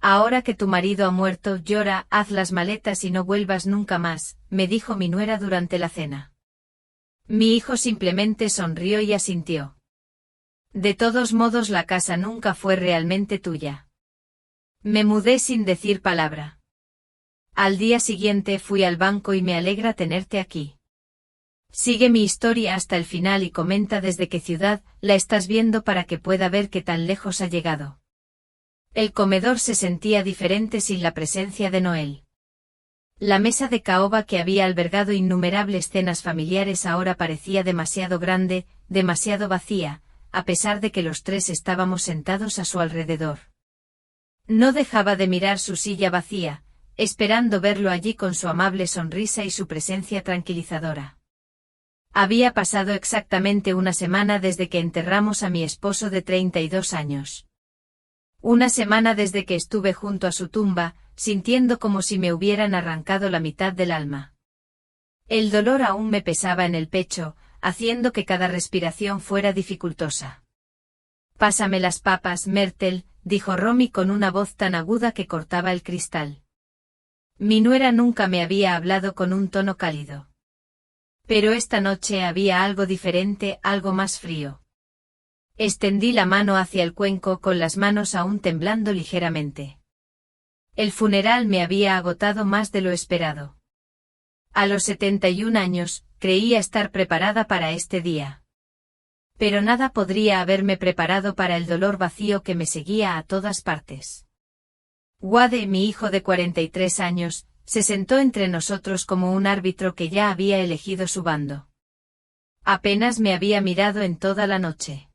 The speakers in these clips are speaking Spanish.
Ahora que tu marido ha muerto, llora, haz las maletas y no vuelvas nunca más, me dijo mi nuera durante la cena. Mi hijo simplemente sonrió y asintió. De todos modos, la casa nunca fue realmente tuya. Me mudé sin decir palabra. Al día siguiente fui al banco y me alegra tenerte aquí. Sigue mi historia hasta el final y comenta desde qué ciudad la estás viendo para que pueda ver qué tan lejos ha llegado. El comedor se sentía diferente sin la presencia de Noel. La mesa de caoba que había albergado innumerables cenas familiares ahora parecía demasiado grande, demasiado vacía, a pesar de que los tres estábamos sentados a su alrededor. No dejaba de mirar su silla vacía, esperando verlo allí con su amable sonrisa y su presencia tranquilizadora. Había pasado exactamente una semana desde que enterramos a mi esposo de 32 años. Una semana desde que estuve junto a su tumba, sintiendo como si me hubieran arrancado la mitad del alma. El dolor aún me pesaba en el pecho, haciendo que cada respiración fuera dificultosa. «Pásame las papas, Myrtle», dijo Romy con una voz tan aguda que cortaba el cristal. Mi nuera nunca me había hablado con un tono cálido. Pero esta noche había algo diferente, algo más frío. Extendí la mano hacia el cuenco con las manos aún temblando ligeramente. El funeral me había agotado más de lo esperado. A los 71 años, creía estar preparada para este día. Pero nada podría haberme preparado para el dolor vacío que me seguía a todas partes. Wade, mi hijo de 43 años, se sentó entre nosotros como un árbitro que ya había elegido su bando. Apenas me había mirado en toda la noche.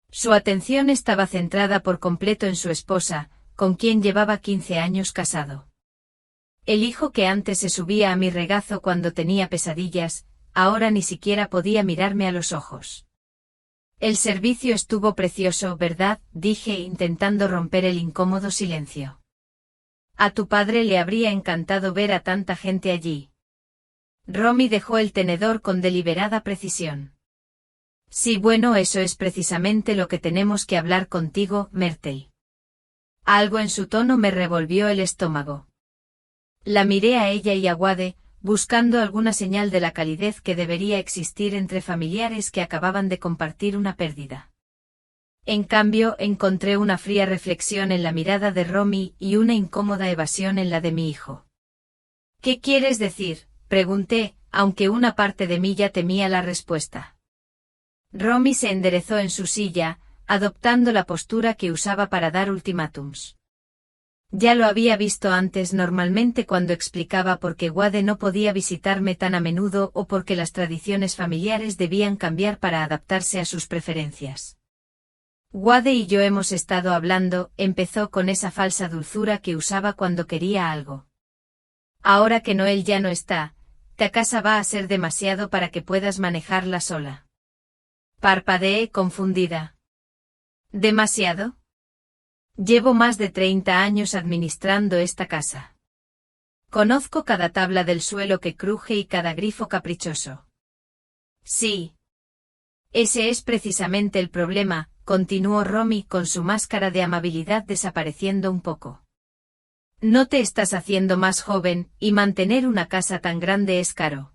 Su atención estaba centrada por completo en su esposa, con quien llevaba 15 años casado. El hijo que antes se subía a mi regazo cuando tenía pesadillas, ahora ni siquiera podía mirarme a los ojos. El servicio estuvo precioso, ¿verdad?, dije intentando romper el incómodo silencio. A tu padre le habría encantado ver a tanta gente allí. Romy dejó el tenedor con deliberada precisión. Sí, bueno, eso es precisamente lo que tenemos que hablar contigo, Myrtle. Algo en su tono me revolvió el estómago. La miré a ella y a Wade, buscando alguna señal de la calidez que debería existir entre familiares que acababan de compartir una pérdida. En cambio, encontré una fría reflexión en la mirada de Romy y una incómoda evasión en la de mi hijo. ¿Qué quieres decir?, pregunté, aunque una parte de mí ya temía la respuesta. Romy se enderezó en su silla, adoptando la postura que usaba para dar ultimátums. Ya lo había visto antes, normalmente cuando explicaba por qué Wade no podía visitarme tan a menudo o porque las tradiciones familiares debían cambiar para adaptarse a sus preferencias. Wade y yo hemos estado hablando, empezó con esa falsa dulzura que usaba cuando quería algo. Ahora que Noel ya no está, la casa va a ser demasiado para que puedas manejarla sola. Parpadeé confundida. ¿Demasiado? Llevo más de 30 años administrando esta casa. Conozco cada tabla del suelo que cruje y cada grifo caprichoso. Sí. Ese es precisamente el problema, continuó Romy con su máscara de amabilidad desapareciendo un poco. No te estás haciendo más joven, y mantener una casa tan grande es caro.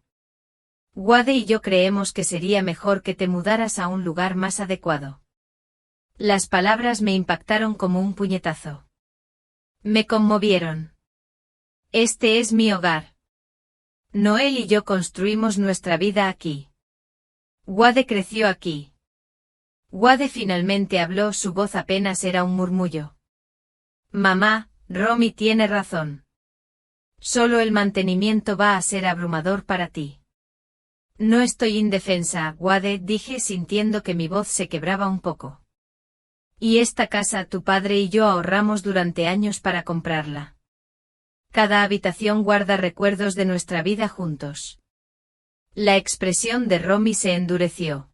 Wade y yo creemos que sería mejor que te mudaras a un lugar más adecuado. Las palabras me impactaron como un puñetazo. Me conmovieron. Este es mi hogar. Noel y yo construimos nuestra vida aquí. Wade creció aquí. Wade finalmente habló, su voz apenas era un murmullo. Mamá, Romy tiene razón. Solo el mantenimiento va a ser abrumador para ti. No estoy indefensa, Wade, dije sintiendo que mi voz se quebraba un poco. Y esta casa tu padre y yo ahorramos durante años para comprarla. Cada habitación guarda recuerdos de nuestra vida juntos. La expresión de Romy se endureció.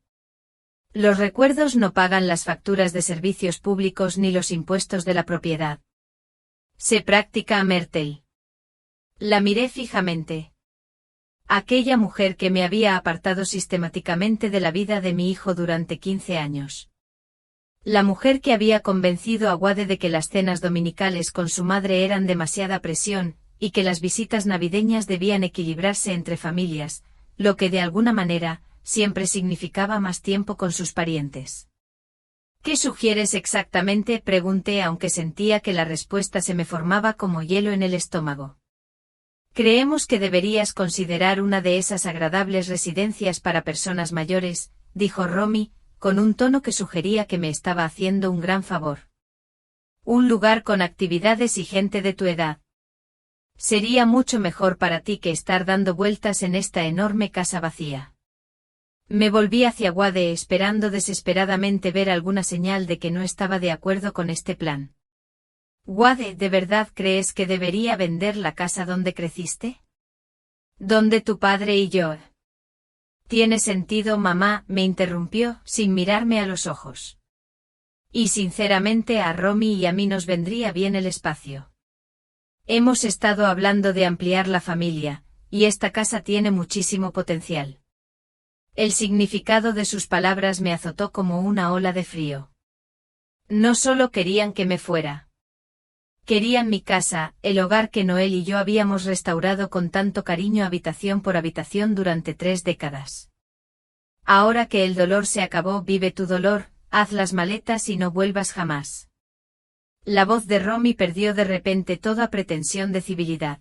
Los recuerdos no pagan las facturas de servicios públicos ni los impuestos de la propiedad. Sé práctica, Myrtle. La miré fijamente. Aquella mujer que me había apartado sistemáticamente de la vida de mi hijo durante 15 años. La mujer que había convencido a Wade de que las cenas dominicales con su madre eran demasiada presión, y que las visitas navideñas debían equilibrarse entre familias, lo que de alguna manera, siempre significaba más tiempo con sus parientes. ¿Qué sugieres exactamente?, pregunté, aunque sentía que la respuesta se me formaba como hielo en el estómago. Creemos que deberías considerar una de esas agradables residencias para personas mayores, dijo Romy, con un tono que sugería que me estaba haciendo un gran favor. Un lugar con actividades y gente de tu edad. Sería mucho mejor para ti que estar dando vueltas en esta enorme casa vacía. Me volví hacia Wade esperando desesperadamente ver alguna señal de que no estaba de acuerdo con este plan. Wade, ¿de verdad crees que debería vender la casa donde creciste? ¿Donde tu padre y yo? Tiene sentido, mamá, me interrumpió, sin mirarme a los ojos. Y sinceramente a Romy y a mí nos vendría bien el espacio. Hemos estado hablando de ampliar la familia, y esta casa tiene muchísimo potencial. El significado de sus palabras me azotó como una ola de frío. No solo querían que me fuera. Querían mi casa, el hogar que Noel y yo habíamos restaurado con tanto cariño habitación por habitación durante 3 décadas. Ahora que el dolor se acabó, vive tu dolor, haz las maletas y no vuelvas jamás. La voz de Romy perdió de repente toda pretensión de civilidad.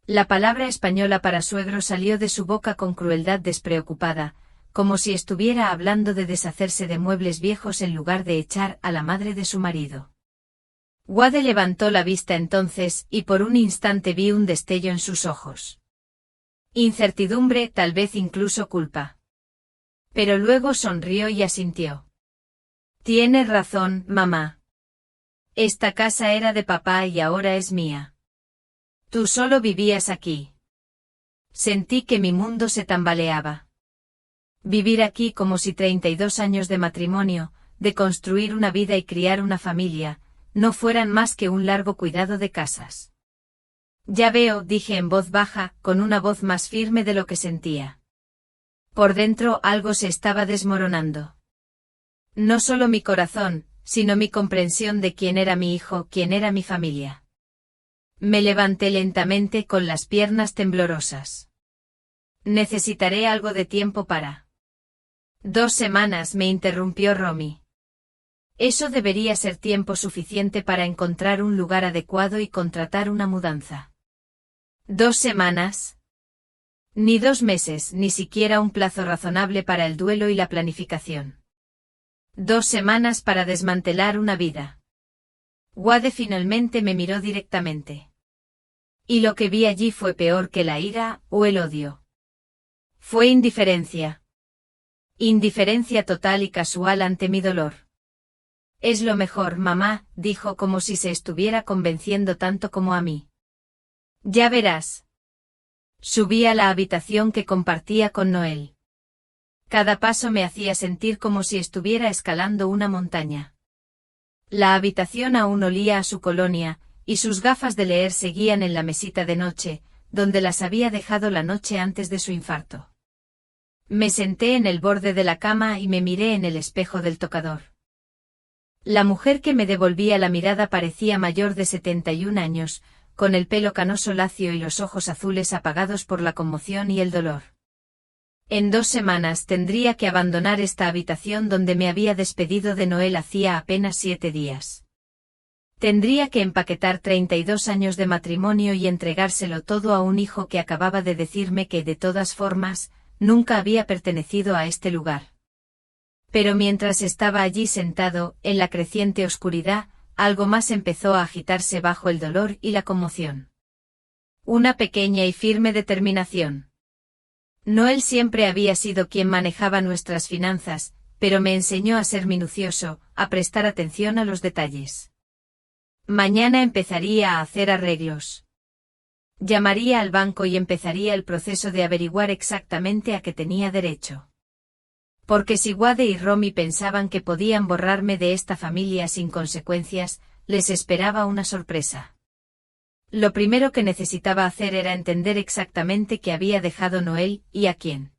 La palabra española para suegro salió de su boca con crueldad despreocupada, como si estuviera hablando de deshacerse de muebles viejos en lugar de echar a la madre de su marido. Wade levantó la vista entonces, y por un instante vi un destello en sus ojos. Incertidumbre, tal vez incluso culpa. Pero luego sonrió y asintió. Tienes razón, mamá. Esta casa era de papá y ahora es mía. Tú solo vivías aquí. Sentí que mi mundo se tambaleaba. Vivir aquí como si 32 años de matrimonio, de construir una vida y criar una familia, no fueran más que un largo cuidado de casas. Ya veo, dije en voz baja, con una voz más firme de lo que sentía. Por dentro algo se estaba desmoronando. No solo mi corazón, sino mi comprensión de quién era mi hijo, quién era mi familia. Me levanté lentamente con las piernas temblorosas. Necesitaré algo de tiempo para... 2 semanas, me interrumpió Romy. Eso debería ser tiempo suficiente para encontrar un lugar adecuado y contratar una mudanza. 2 semanas. Ni 2 meses, ni siquiera un plazo razonable para el duelo y la planificación. 2 semanas para desmantelar una vida. Wade finalmente me miró directamente. Y lo que vi allí fue peor que la ira o el odio. Fue indiferencia. Indiferencia total y casual ante mi dolor. Es lo mejor, mamá, dijo como si se estuviera convenciendo tanto como a mí. Ya verás. Subí a la habitación que compartía con Noel. Cada paso me hacía sentir como si estuviera escalando una montaña. La habitación aún olía a su colonia, y sus gafas de leer seguían en la mesita de noche, donde las había dejado la noche antes de su infarto. Me senté en el borde de la cama y me miré en el espejo del tocador. La mujer que me devolvía la mirada parecía mayor de 71 años, con el pelo canoso lacio y los ojos azules apagados por la conmoción y el dolor. En 2 semanas tendría que abandonar esta habitación donde me había despedido de Noel hacía apenas 7 días. Tendría que empaquetar 32 años de matrimonio y entregárselo todo a un hijo que acababa de decirme que, de todas formas, nunca había pertenecido a este lugar. Pero mientras estaba allí sentado, en la creciente oscuridad, algo más empezó a agitarse bajo el dolor y la conmoción. Una pequeña y firme determinación. Noel siempre había sido quien manejaba nuestras finanzas, pero me enseñó a ser minucioso, a prestar atención a los detalles. Mañana empezaría a hacer arreglos. Llamaría al banco y empezaría el proceso de averiguar exactamente a qué tenía derecho. Porque si Wade y Romy pensaban que podían borrarme de esta familia sin consecuencias, les esperaba una sorpresa. Lo primero que necesitaba hacer era entender exactamente qué había dejado Noel y a quién.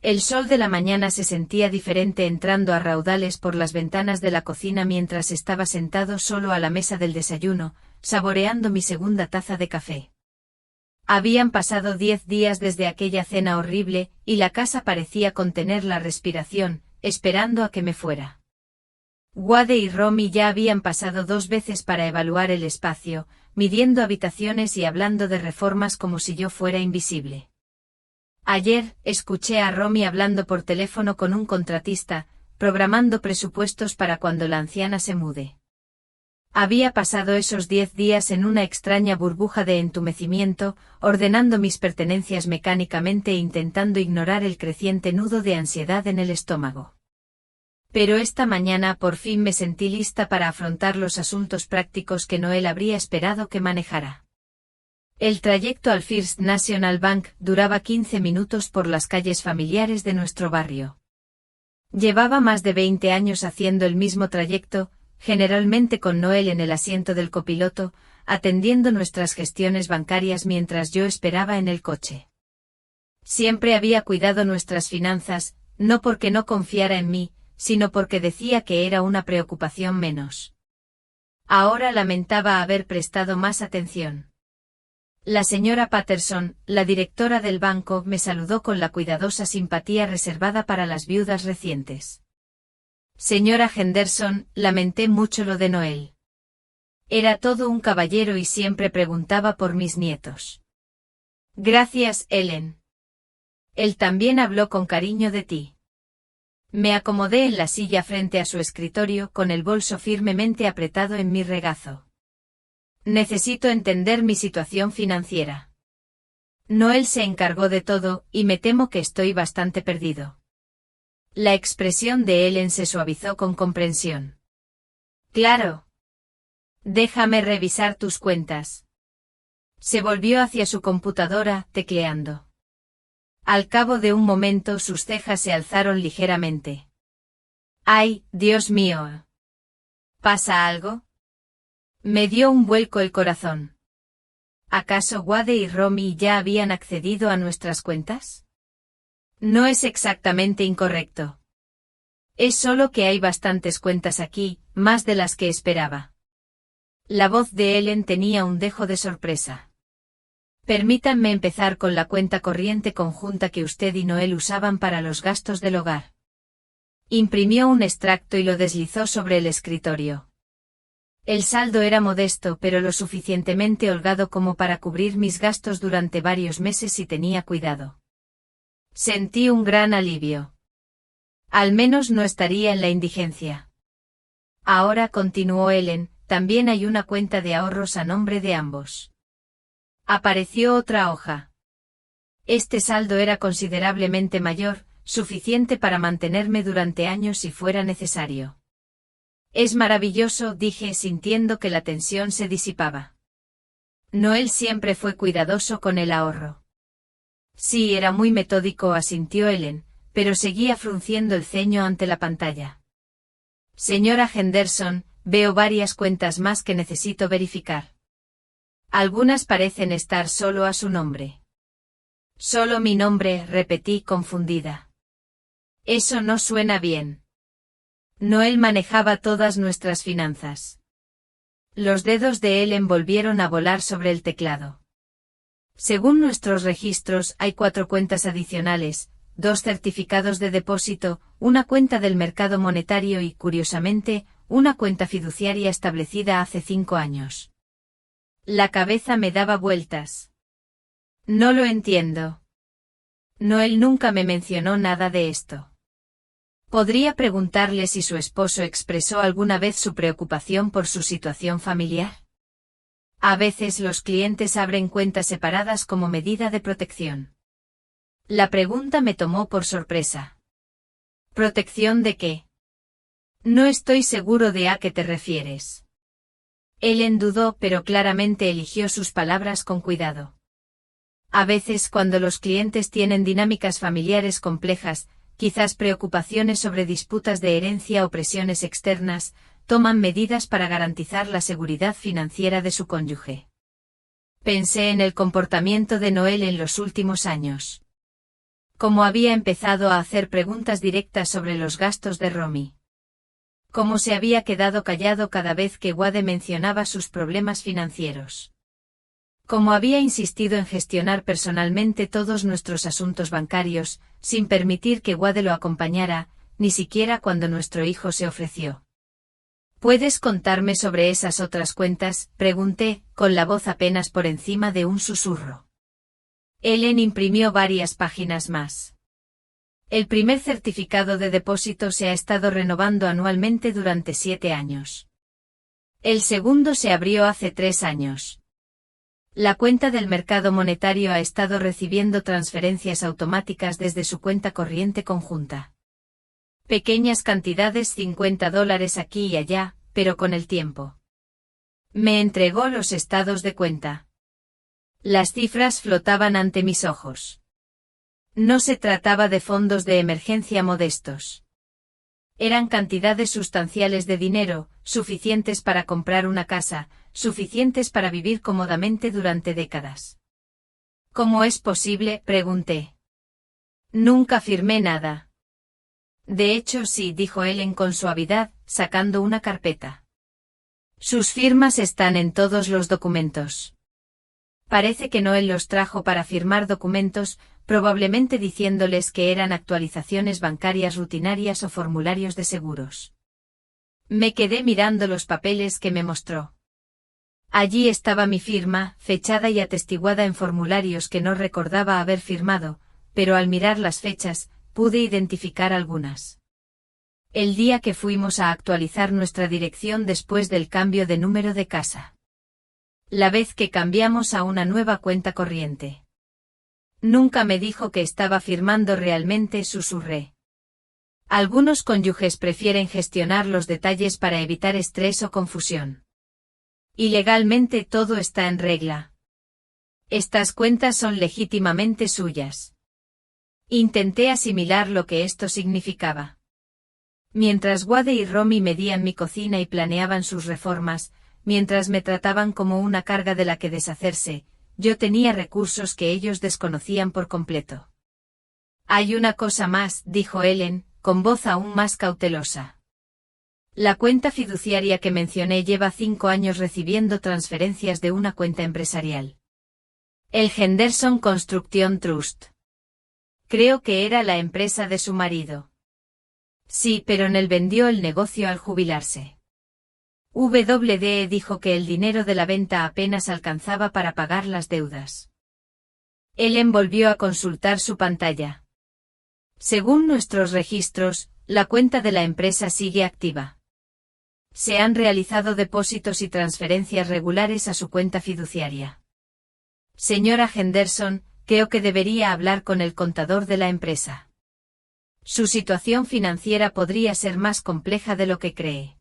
El sol de la mañana se sentía diferente entrando a raudales por las ventanas de la cocina mientras estaba sentado solo a la mesa del desayuno, saboreando mi segunda taza de café. Habían pasado 10 días desde aquella cena horrible, y la casa parecía contener la respiración, esperando a que me fuera. Wade y Romy ya habían pasado 2 veces para evaluar el espacio, midiendo habitaciones y hablando de reformas como si yo fuera invisible. Ayer, escuché a Romy hablando por teléfono con un contratista, programando presupuestos para cuando la anciana se mude. Había pasado esos 10 días en una extraña burbuja de entumecimiento, ordenando mis pertenencias mecánicamente e intentando ignorar el creciente nudo de ansiedad en el estómago. Pero esta mañana por fin me sentí lista para afrontar los asuntos prácticos que Noel habría esperado que manejara. El trayecto al First National Bank duraba 15 minutos por las calles familiares de nuestro barrio. Llevaba más de 20 años haciendo el mismo trayecto, generalmente con Noel en el asiento del copiloto, atendiendo nuestras gestiones bancarias mientras yo esperaba en el coche. Siempre había cuidado nuestras finanzas, no porque no confiara en mí, sino porque decía que era una preocupación menos. Ahora lamentaba haber prestado más atención. La señora Patterson, la directora del banco, me saludó con la cuidadosa simpatía reservada para las viudas recientes. Señora Henderson, lamenté mucho lo de Noel. Era todo un caballero y siempre preguntaba por mis nietos. Gracias, Ellen. Él también habló con cariño de ti. Me acomodé en la silla frente a su escritorio con el bolso firmemente apretado en mi regazo. Necesito entender mi situación financiera. Noel se encargó de todo, y me temo que estoy bastante perdido. La expresión de Ellen se suavizó con comprensión. Claro. Déjame revisar tus cuentas. Se volvió hacia su computadora, tecleando. Al cabo de un momento sus cejas se alzaron ligeramente. ¡Ay, Dios mío! ¿Pasa algo? Me dio un vuelco el corazón. ¿Acaso Wade y Romy ya habían accedido a nuestras cuentas? No es exactamente incorrecto. Es solo que hay bastantes cuentas aquí, más de las que esperaba. La voz de Ellen tenía un dejo de sorpresa. Permítanme empezar con la cuenta corriente conjunta que usted y Noel usaban para los gastos del hogar. Imprimió un extracto y lo deslizó sobre el escritorio. El saldo era modesto pero lo suficientemente holgado como para cubrir mis gastos durante varios meses si tenía cuidado. Sentí un gran alivio. Al menos no estaría en la indigencia. Ahora, continuó Ellen, también hay una cuenta de ahorros a nombre de ambos. Apareció otra hoja. Este saldo era considerablemente mayor, suficiente para mantenerme durante años si fuera necesario. Es maravilloso, dije sintiendo que la tensión se disipaba. Noel siempre fue cuidadoso con el ahorro. Sí, era muy metódico, asintió Ellen, pero seguía frunciendo el ceño ante la pantalla. Señora Henderson, veo varias cuentas más que necesito verificar. Algunas parecen estar solo a su nombre. Solo mi nombre, repetí confundida. Eso no suena bien. Noel manejaba todas nuestras finanzas. Los dedos de Ellen volvieron a volar sobre el teclado. Según nuestros registros, hay 4 cuentas adicionales, 2 certificados de depósito, una cuenta del mercado monetario y, curiosamente, una cuenta fiduciaria establecida hace 5 años. La cabeza me daba vueltas. No lo entiendo. Noel nunca me mencionó nada de esto. ¿Podría preguntarle si su esposo expresó alguna vez su preocupación por su situación familiar? A veces los clientes abren cuentas separadas como medida de protección. La pregunta me tomó por sorpresa. ¿Protección de qué? No estoy seguro de a qué te refieres. Ellen dudó, pero claramente eligió sus palabras con cuidado. A veces cuando los clientes tienen dinámicas familiares complejas, quizás preocupaciones sobre disputas de herencia o presiones externas, toman medidas para garantizar la seguridad financiera de su cónyuge. Pensé en el comportamiento de Noel en los últimos años. Cómo había empezado a hacer preguntas directas sobre los gastos de Romy. Cómo se había quedado callado cada vez que Wade mencionaba sus problemas financieros. Cómo había insistido en gestionar personalmente todos nuestros asuntos bancarios, sin permitir que Wade lo acompañara, ni siquiera cuando nuestro hijo se ofreció. ¿Puedes contarme sobre esas otras cuentas?, pregunté, con la voz apenas por encima de un susurro. Ellen imprimió varias páginas más. El primer certificado de depósito se ha estado renovando anualmente durante 7 años. El segundo se abrió hace 3 años. La cuenta del mercado monetario ha estado recibiendo transferencias automáticas desde su cuenta corriente conjunta. Pequeñas cantidades, $50 aquí y allá, pero con el tiempo. Me entregó los estados de cuenta. Las cifras flotaban ante mis ojos. No se trataba de fondos de emergencia modestos. Eran cantidades sustanciales de dinero, suficientes para comprar una casa, suficientes para vivir cómodamente durante décadas. ¿Cómo es posible?, pregunté. Nunca firmé nada. De hecho sí, dijo Ellen con suavidad, sacando una carpeta. Sus firmas están en todos los documentos. Parece que Noel los trajo para firmar documentos, probablemente diciéndoles que eran actualizaciones bancarias rutinarias o formularios de seguros. Me quedé mirando los papeles que me mostró. Allí estaba mi firma, fechada y atestiguada en formularios que no recordaba haber firmado, pero al mirar las fechas, pude identificar algunas. El día que fuimos a actualizar nuestra dirección después del cambio de número de casa. La vez que cambiamos a una nueva cuenta corriente. Nunca me dijo que estaba firmando realmente, susurré. Algunos cónyuges prefieren gestionar los detalles para evitar estrés o confusión. Y legalmente todo está en regla. Estas cuentas son legítimamente suyas. Intenté asimilar lo que esto significaba. Mientras Wade y Romy medían mi cocina y planeaban sus reformas, mientras me trataban como una carga de la que deshacerse, yo tenía recursos que ellos desconocían por completo. Hay una cosa más, dijo Ellen, con voz aún más cautelosa. La cuenta fiduciaria que mencioné lleva 5 años recibiendo transferencias de una cuenta empresarial. El Henderson Construction Trust. Creo que era la empresa de su marido. Sí, pero Nell vendió el negocio al jubilarse. WDE dijo que el dinero de la venta apenas alcanzaba para pagar las deudas. Ellen volvió a consultar su pantalla. Según nuestros registros, la cuenta de la empresa sigue activa. Se han realizado depósitos y transferencias regulares a su cuenta fiduciaria. Señora Henderson, creo que debería hablar con el contador de la empresa. Su situación financiera podría ser más compleja de lo que cree.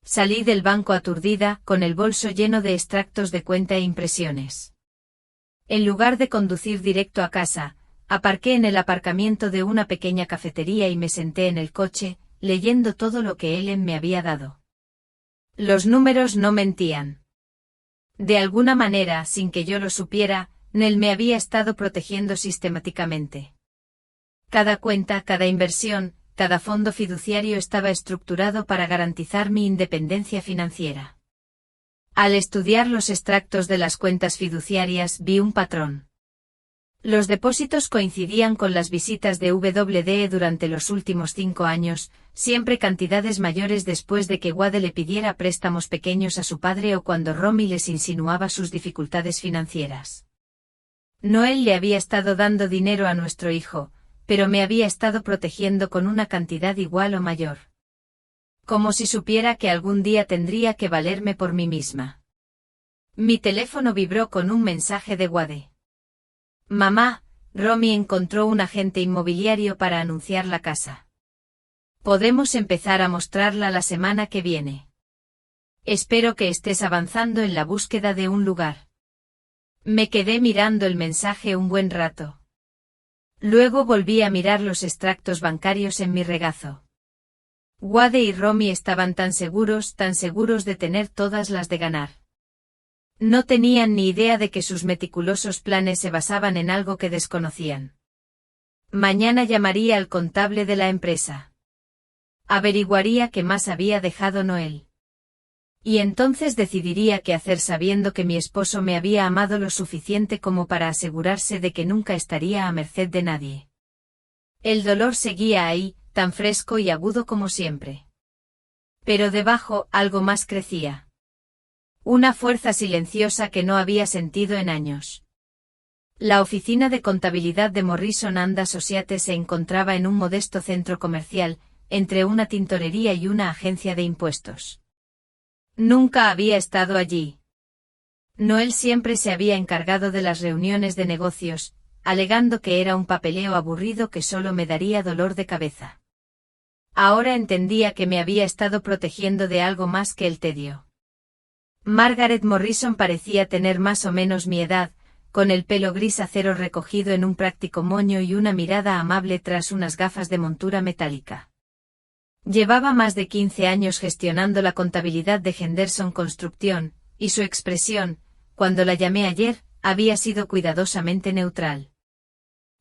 Salí del banco aturdida, con el bolso lleno de extractos de cuenta e impresiones. En lugar de conducir directo a casa, aparqué en el aparcamiento de una pequeña cafetería y me senté en el coche, leyendo todo lo que Ellen me había dado. Los números no mentían. De alguna manera, sin que yo lo supiera, Nell me había estado protegiendo sistemáticamente. Cada cuenta, cada inversión, cada fondo fiduciario estaba estructurado para garantizar mi independencia financiera. Al estudiar los extractos de las cuentas fiduciarias vi un patrón. Los depósitos coincidían con las visitas de WDE durante los últimos 5 años, siempre cantidades mayores después de que Wade le pidiera préstamos pequeños a su padre o cuando Romy les insinuaba sus dificultades financieras. Noel le había estado dando dinero a nuestro hijo, pero me había estado protegiendo con una cantidad igual o mayor. Como si supiera que algún día tendría que valerme por mí misma. Mi teléfono vibró con un mensaje de Wade. Mamá, Romy encontró un agente inmobiliario para anunciar la casa. Podemos empezar a mostrarla la semana que viene. Espero que estés avanzando en la búsqueda de un lugar. Me quedé mirando el mensaje un buen rato. Luego volví a mirar los extractos bancarios en mi regazo. Wade y Romy estaban tan seguros de tener todas las de ganar. No tenían ni idea de que sus meticulosos planes se basaban en algo que desconocían. Mañana llamaría al contable de la empresa. Averiguaría qué más había dejado Noel. Y entonces decidiría qué hacer sabiendo que mi esposo me había amado lo suficiente como para asegurarse de que nunca estaría a merced de nadie. El dolor seguía ahí, tan fresco y agudo como siempre. Pero debajo algo más crecía. Una fuerza silenciosa que no había sentido en años. La oficina de contabilidad de Morrison & Associates se encontraba en un modesto centro comercial, entre una tintorería y una agencia de impuestos. Nunca había estado allí. Noel siempre se había encargado de las reuniones de negocios, alegando que era un papeleo aburrido que solo me daría dolor de cabeza. Ahora entendía que me había estado protegiendo de algo más que el tedio. Margaret Morrison parecía tener más o menos mi edad, con el pelo gris acero recogido en un práctico moño y una mirada amable tras unas gafas de montura metálica. Llevaba más de 15 años gestionando la contabilidad de Henderson Construction, y su expresión, cuando la llamé ayer, había sido cuidadosamente neutral.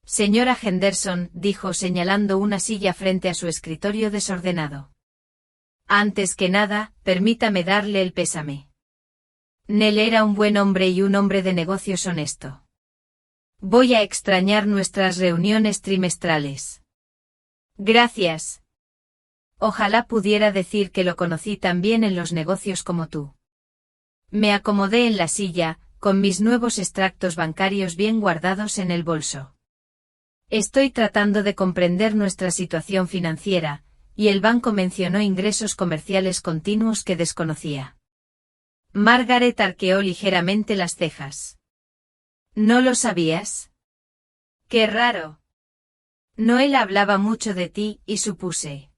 Señora Henderson, dijo señalando una silla frente a su escritorio desordenado. Antes que nada, permítame darle el pésame. Nell era un buen hombre y un hombre de negocios honesto. Voy a extrañar nuestras reuniones trimestrales. Gracias. Ojalá pudiera decir que lo conocí tan bien en los negocios como tú. Me acomodé en la silla, con mis nuevos extractos bancarios bien guardados en el bolso. Estoy tratando de comprender nuestra situación financiera, y el banco mencionó ingresos comerciales continuos que desconocía. Margaret arqueó ligeramente las cejas. ¿No lo sabías? ¡Qué raro! Noel hablaba mucho de ti, y supuse.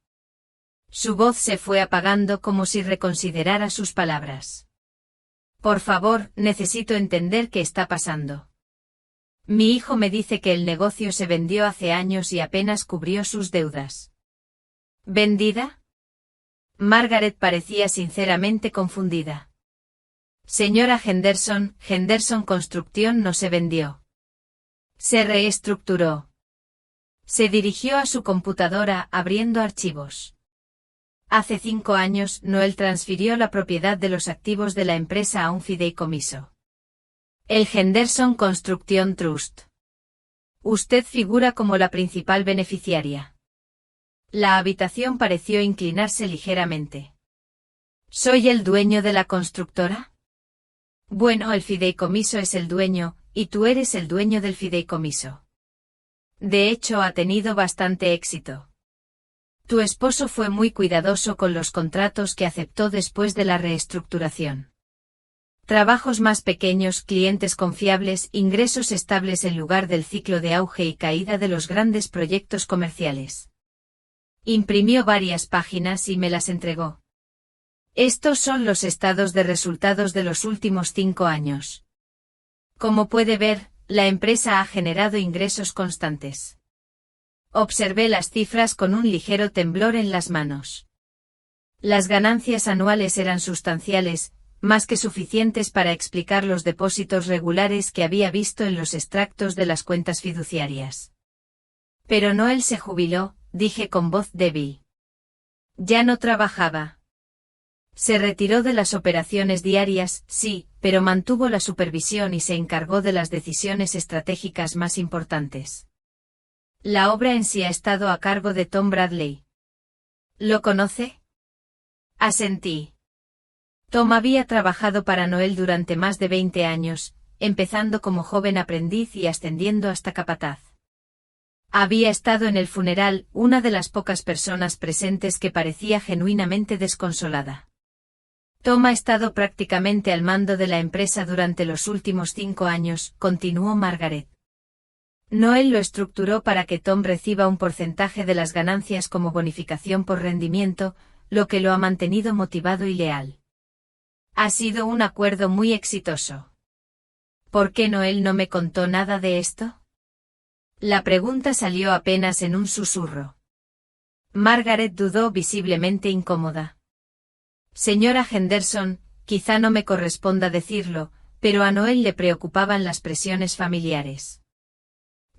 Su voz se fue apagando como si reconsiderara sus palabras. Por favor, necesito entender qué está pasando. Mi hijo me dice que el negocio se vendió hace años y apenas cubrió sus deudas. ¿Vendida? Margaret parecía sinceramente confundida. Señora Henderson, Henderson Construction no se vendió. Se reestructuró. Se dirigió a su computadora abriendo archivos. Hace 5 años, Noel transfirió la propiedad de los activos de la empresa a un fideicomiso. El Henderson Construction Trust. Usted figura como la principal beneficiaria. La habitación pareció inclinarse ligeramente. ¿Soy el dueño de la constructora? Bueno, el fideicomiso es el dueño, y tú eres el dueño del fideicomiso. De hecho, ha tenido bastante éxito. Tu esposo fue muy cuidadoso con los contratos que aceptó después de la reestructuración. Trabajos más pequeños, clientes confiables, ingresos estables en lugar del ciclo de auge y caída de los grandes proyectos comerciales. Imprimió varias páginas y me las entregó. Estos son los estados de resultados de los últimos 5 años. Como puede ver, la empresa ha generado ingresos constantes. Observé las cifras con un ligero temblor en las manos. Las ganancias anuales eran sustanciales, más que suficientes para explicar los depósitos regulares que había visto en los extractos de las cuentas fiduciarias. Pero Noel se jubiló, dije con voz débil. Ya no trabajaba. Se retiró de las operaciones diarias, sí, pero mantuvo la supervisión y se encargó de las decisiones estratégicas más importantes. La obra en sí ha estado a cargo de Tom Bradley. ¿Lo conoce? Asentí. Tom había trabajado para Noel durante más de 20 años, empezando como joven aprendiz y ascendiendo hasta capataz. Había estado en el funeral, una de las pocas personas presentes que parecía genuinamente desconsolada. Tom ha estado prácticamente al mando de la empresa durante los últimos 5 años, continuó Margaret. Noel lo estructuró para que Tom reciba un porcentaje de las ganancias como bonificación por rendimiento, lo que lo ha mantenido motivado y leal. Ha sido un acuerdo muy exitoso. ¿Por qué Noel no me contó nada de esto? La pregunta salió apenas en un susurro. Margaret dudó visiblemente incómoda. Señora Henderson, quizá no me corresponda decirlo, pero a Noel le preocupaban las presiones familiares.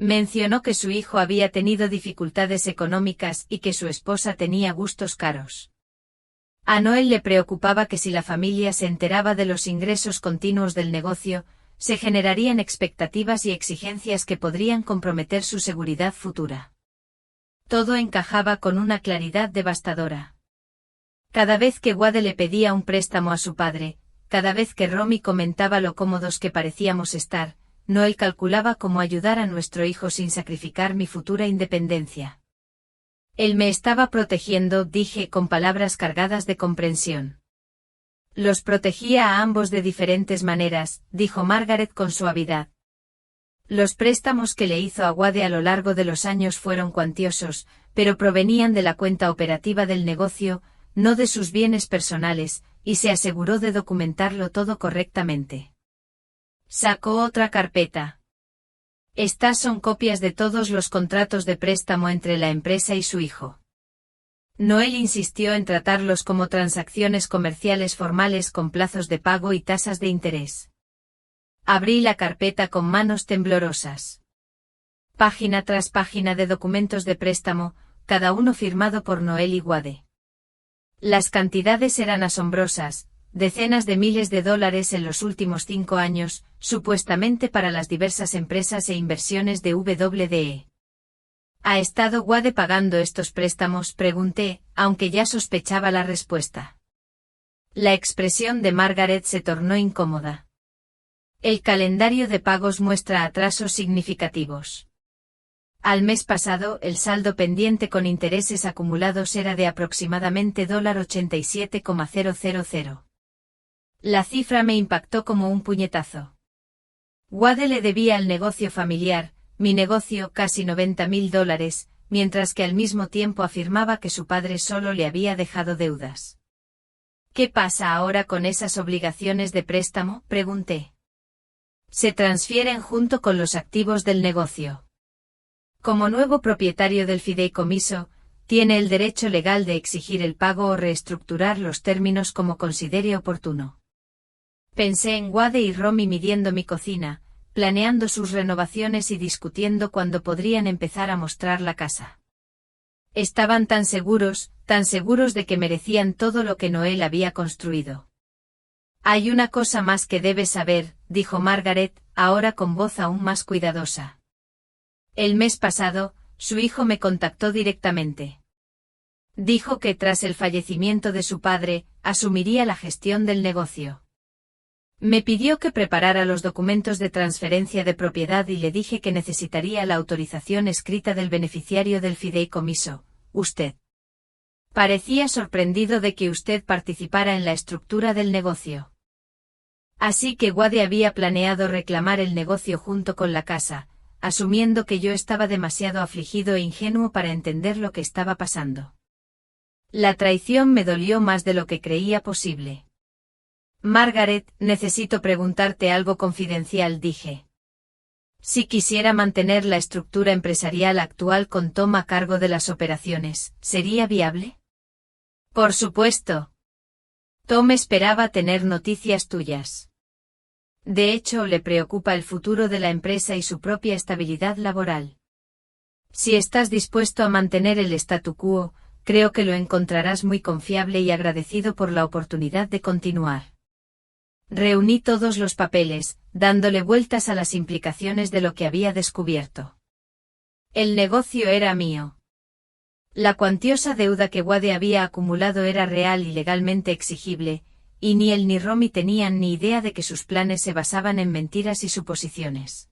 Mencionó que su hijo había tenido dificultades económicas y que su esposa tenía gustos caros. A Noel le preocupaba que si la familia se enteraba de los ingresos continuos del negocio, se generarían expectativas y exigencias que podrían comprometer su seguridad futura. Todo encajaba con una claridad devastadora. Cada vez que Wade le pedía un préstamo a su padre, cada vez que Romy comentaba lo cómodos que parecíamos estar, Noel calculaba cómo ayudar a nuestro hijo sin sacrificar mi futura independencia. Él me estaba protegiendo, dije con palabras cargadas de comprensión. Los protegía a ambos de diferentes maneras, dijo Margaret con suavidad. Los préstamos que le hizo a Wade a lo largo de los años fueron cuantiosos, pero provenían de la cuenta operativa del negocio, no de sus bienes personales, y se aseguró de documentarlo todo correctamente. Sacó otra carpeta. Estas son copias de todos los contratos de préstamo entre la empresa y su hijo. Noel insistió en tratarlos como transacciones comerciales formales con plazos de pago y tasas de interés. Abrí la carpeta con manos temblorosas. Página tras página de documentos de préstamo, cada uno firmado por Noel y Wade. Las cantidades eran asombrosas, decenas de miles de dólares en los últimos 5 años, supuestamente para las diversas empresas e inversiones de WDE. ¿Ha estado Wade pagando estos préstamos?, pregunté, aunque ya sospechaba la respuesta. La expresión de Margaret se tornó incómoda. El calendario de pagos muestra atrasos significativos. Al mes pasado, el saldo pendiente con intereses acumulados era de aproximadamente $87,000. La cifra me impactó como un puñetazo. Wade le debía al negocio familiar, mi negocio, casi $90,000, mientras que al mismo tiempo afirmaba que su padre solo le había dejado deudas. ¿Qué pasa ahora con esas obligaciones de préstamo?, pregunté. Se transfieren junto con los activos del negocio. Como nuevo propietario del fideicomiso, tiene el derecho legal de exigir el pago o reestructurar los términos como considere oportuno. Pensé en Wade y Romy midiendo mi cocina, planeando sus renovaciones y discutiendo cuándo podrían empezar a mostrar la casa. Estaban tan seguros de que merecían todo lo que Noel había construido. Hay una cosa más que debes saber, dijo Margaret, ahora con voz aún más cuidadosa. El mes pasado, su hijo me contactó directamente. Dijo que tras el fallecimiento de su padre, asumiría la gestión del negocio. Me pidió que preparara los documentos de transferencia de propiedad y le dije que necesitaría la autorización escrita del beneficiario del fideicomiso, usted. Parecía sorprendido de que usted participara en la estructura del negocio. Así que Wade había planeado reclamar el negocio junto con la casa, asumiendo que yo estaba demasiado afligido e ingenuo para entender lo que estaba pasando. La traición me dolió más de lo que creía posible. Margaret, necesito preguntarte algo confidencial, dije. Si quisiera mantener la estructura empresarial actual con Tom a cargo de las operaciones, ¿sería viable? Por supuesto. Tom esperaba tener noticias tuyas. De hecho, le preocupa el futuro de la empresa y su propia estabilidad laboral. Si estás dispuesto a mantener el statu quo, creo que lo encontrarás muy confiable y agradecido por la oportunidad de continuar. Reuní todos los papeles, dándole vueltas a las implicaciones de lo que había descubierto. El negocio era mío. La cuantiosa deuda que Wade había acumulado era real y legalmente exigible, y ni él ni Romy tenían ni idea de que sus planes se basaban en mentiras y suposiciones.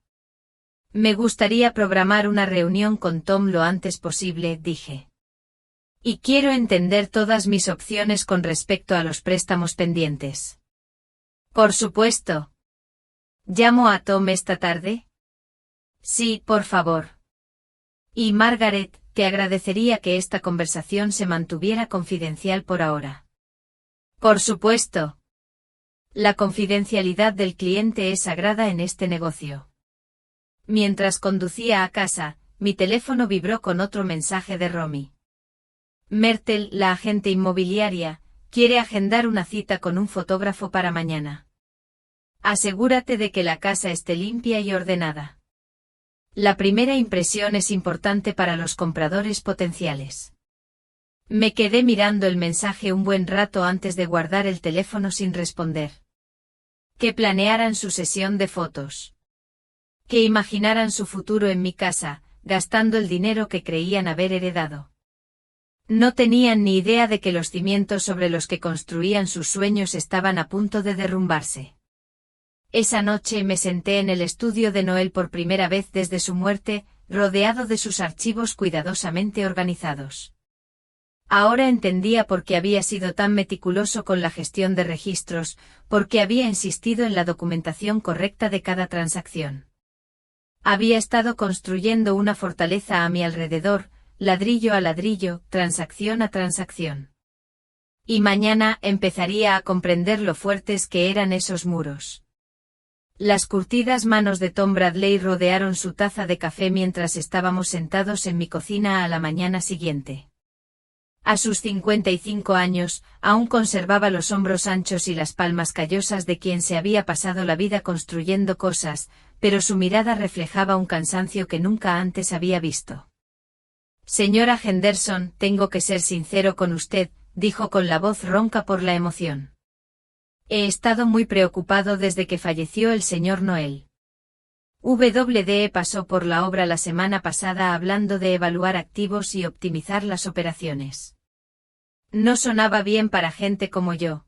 Me gustaría programar una reunión con Tom lo antes posible, dije. Y quiero entender todas mis opciones con respecto a los préstamos pendientes. Por supuesto. ¿Llamo a Tom esta tarde? Sí, por favor. Y Margaret, te agradecería que esta conversación se mantuviera confidencial por ahora. Por supuesto. La confidencialidad del cliente es sagrada en este negocio. Mientras conducía a casa, mi teléfono vibró con otro mensaje de Romy. Myrtle, la agente inmobiliaria, quiere agendar una cita con un fotógrafo para mañana. Asegúrate de que la casa esté limpia y ordenada. La primera impresión es importante para los compradores potenciales. Me quedé mirando el mensaje un buen rato antes de guardar el teléfono sin responder. Que planearan su sesión de fotos. Que imaginaran su futuro en mi casa, gastando el dinero que creían haber heredado. No tenían ni idea de que los cimientos sobre los que construían sus sueños estaban a punto de derrumbarse. Esa noche me senté en el estudio de Noel por primera vez desde su muerte, rodeado de sus archivos cuidadosamente organizados. Ahora entendía por qué había sido tan meticuloso con la gestión de registros, por qué había insistido en la documentación correcta de cada transacción. Había estado construyendo una fortaleza a mi alrededor, ladrillo a ladrillo, transacción a transacción. Y mañana empezaría a comprender lo fuertes que eran esos muros. Las curtidas manos de Tom Bradley rodearon su taza de café mientras estábamos sentados en mi cocina a la mañana siguiente. A sus 55 años, aún conservaba los hombros anchos y las palmas callosas de quien se había pasado la vida construyendo cosas, pero su mirada reflejaba un cansancio que nunca antes había visto. Señora Henderson, tengo que ser sincero con usted, dijo con la voz ronca por la emoción. He estado muy preocupado desde que falleció el señor Noel. WDE pasó por la obra la semana pasada hablando de evaluar activos y optimizar las operaciones. No sonaba bien para gente como yo.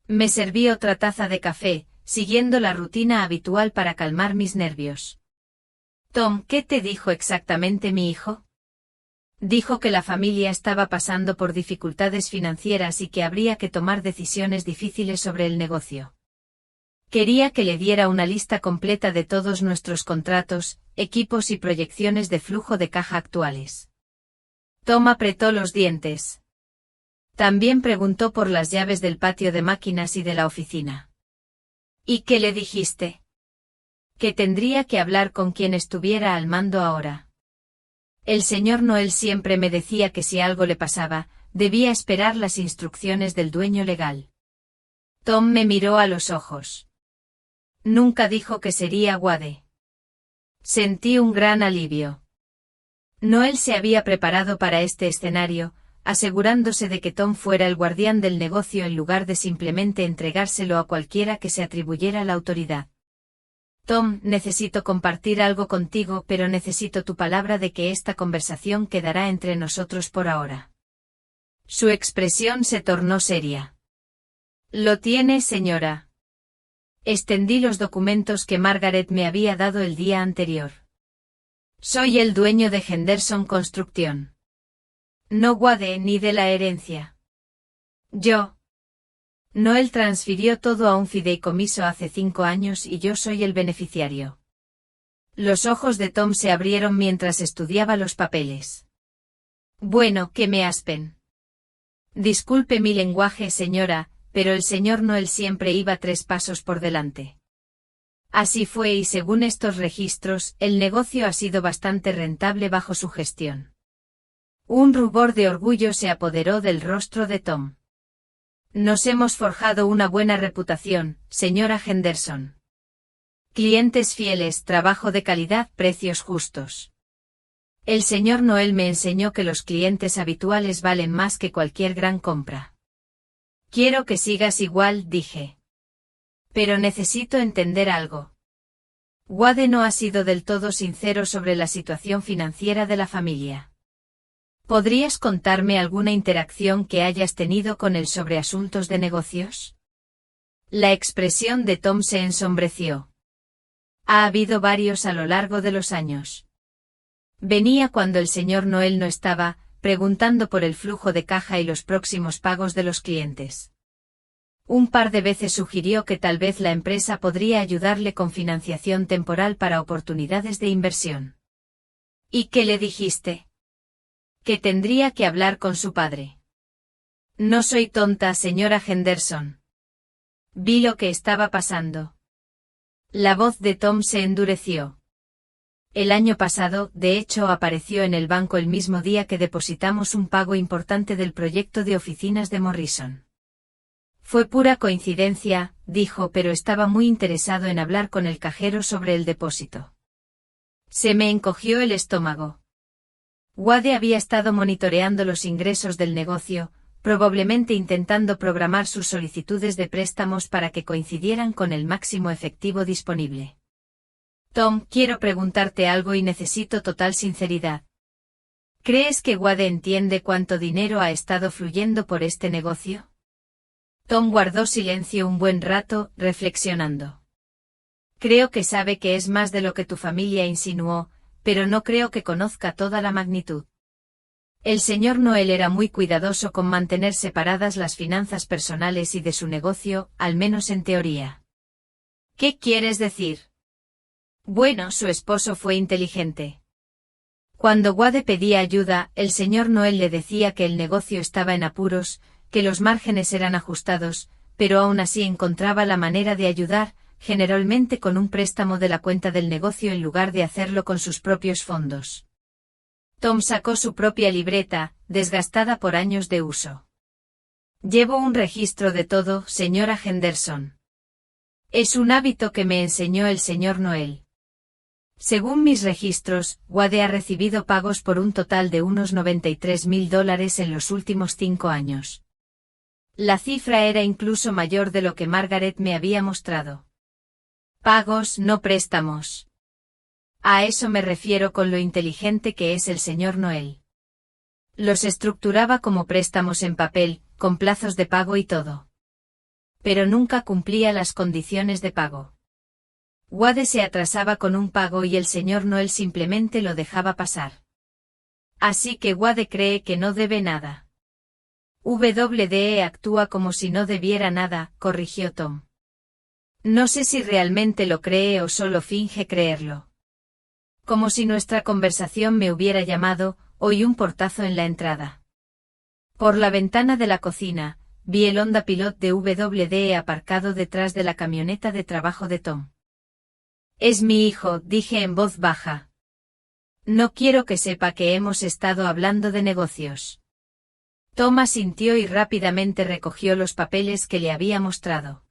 Me serví otra taza de café, siguiendo la rutina habitual para calmar mis nervios. Tom, ¿qué te dijo exactamente mi hijo? Dijo que la familia estaba pasando por dificultades financieras y que habría que tomar decisiones difíciles sobre el negocio. Quería que le diera una lista completa de todos nuestros contratos, equipos y proyecciones de flujo de caja actuales. Tom apretó los dientes. También preguntó por las llaves del patio de máquinas y de la oficina. ¿Y qué le dijiste? Que tendría que hablar con quien estuviera al mando ahora. El señor Noel siempre me decía que si algo le pasaba, debía esperar las instrucciones del dueño legal. Tom me miró a los ojos. Nunca dijo que sería Wade. Sentí un gran alivio. Noel se había preparado para este escenario, asegurándose de que Tom fuera el guardián del negocio en lugar de simplemente entregárselo a cualquiera que se atribuyera la autoridad. Tom, necesito compartir algo contigo, pero necesito tu palabra de que esta conversación quedará entre nosotros por ahora. Su expresión se tornó seria. Lo tiene, señora. Extendí los documentos que Margaret me había dado el día anterior. Soy el dueño de Henderson Construction. No Wade ni de la herencia. Yo. Noel transfirió todo a un fideicomiso hace 5 años y yo soy el beneficiario. Los ojos de Tom se abrieron mientras estudiaba los papeles. Bueno, que me aspen. Disculpe mi lenguaje, señora, pero el señor Noel siempre iba 3 pasos por delante. Así fue y según estos registros, el negocio ha sido bastante rentable bajo su gestión. Un rubor de orgullo se apoderó del rostro de Tom. Nos hemos forjado una buena reputación, señora Henderson. Clientes fieles, trabajo de calidad, precios justos. El señor Noel me enseñó que los clientes habituales valen más que cualquier gran compra. Quiero que sigas igual, dije. Pero necesito entender algo. Wade no ha sido del todo sincero sobre la situación financiera de la familia. ¿Podrías contarme alguna interacción que hayas tenido con él sobre asuntos de negocios? La expresión de Tom se ensombreció. Ha habido varios a lo largo de los años. Venía cuando el señor Noel no estaba, preguntando por el flujo de caja y los próximos pagos de los clientes. Un par de veces sugirió que tal vez la empresa podría ayudarle con financiación temporal para oportunidades de inversión. ¿Y qué le dijiste? Que tendría que hablar con su padre. No soy tonta, señora Henderson. Vi lo que estaba pasando. La voz de Tom se endureció. El año pasado, de hecho, apareció en el banco el mismo día que depositamos un pago importante del proyecto de oficinas de Morrison. Fue pura coincidencia, dijo, pero estaba muy interesado en hablar con el cajero sobre el depósito. Se me encogió el estómago. Wade había estado monitoreando los ingresos del negocio, probablemente intentando programar sus solicitudes de préstamos para que coincidieran con el máximo efectivo disponible. Tom, quiero preguntarte algo y necesito total sinceridad. ¿Crees que Wade entiende cuánto dinero ha estado fluyendo por este negocio? Tom guardó silencio un buen rato, reflexionando. Creo que sabe que es más de lo que tu familia insinuó, pero no creo que conozca toda la magnitud. El señor Noel era muy cuidadoso con mantener separadas las finanzas personales y de su negocio, al menos en teoría. ¿Qué quieres decir? Bueno, su esposo fue inteligente. Cuando Wade pedía ayuda, el señor Noel le decía que el negocio estaba en apuros, que los márgenes eran ajustados, pero aún así encontraba la manera de ayudar, generalmente con un préstamo de la cuenta del negocio en lugar de hacerlo con sus propios fondos. Tom sacó su propia libreta, desgastada por años de uso. Llevo un registro de todo, señora Henderson. Es un hábito que me enseñó el señor Noel. Según mis registros, Wade ha recibido pagos por un total de unos $93,000 en los últimos 5 años. La cifra era incluso mayor de lo que Margaret me había mostrado. Pagos, no préstamos. A eso me refiero con lo inteligente que es el señor Noel. Los estructuraba como préstamos en papel, con plazos de pago y todo. Pero nunca cumplía las condiciones de pago. Wade se atrasaba con un pago y el señor Noel simplemente lo dejaba pasar. Así que Wade cree que no debe nada. WDE actúa como si no debiera nada, corrigió Tom. No sé si realmente lo cree o solo finge creerlo. Como si nuestra conversación me hubiera llamado, oí un portazo en la entrada. Por la ventana de la cocina, vi el Honda Pilot de WDE aparcado detrás de la camioneta de trabajo de Tom. Es mi hijo, dije en voz baja. No quiero que sepa que hemos estado hablando de negocios. Tom asintió y rápidamente recogió los papeles que le había mostrado.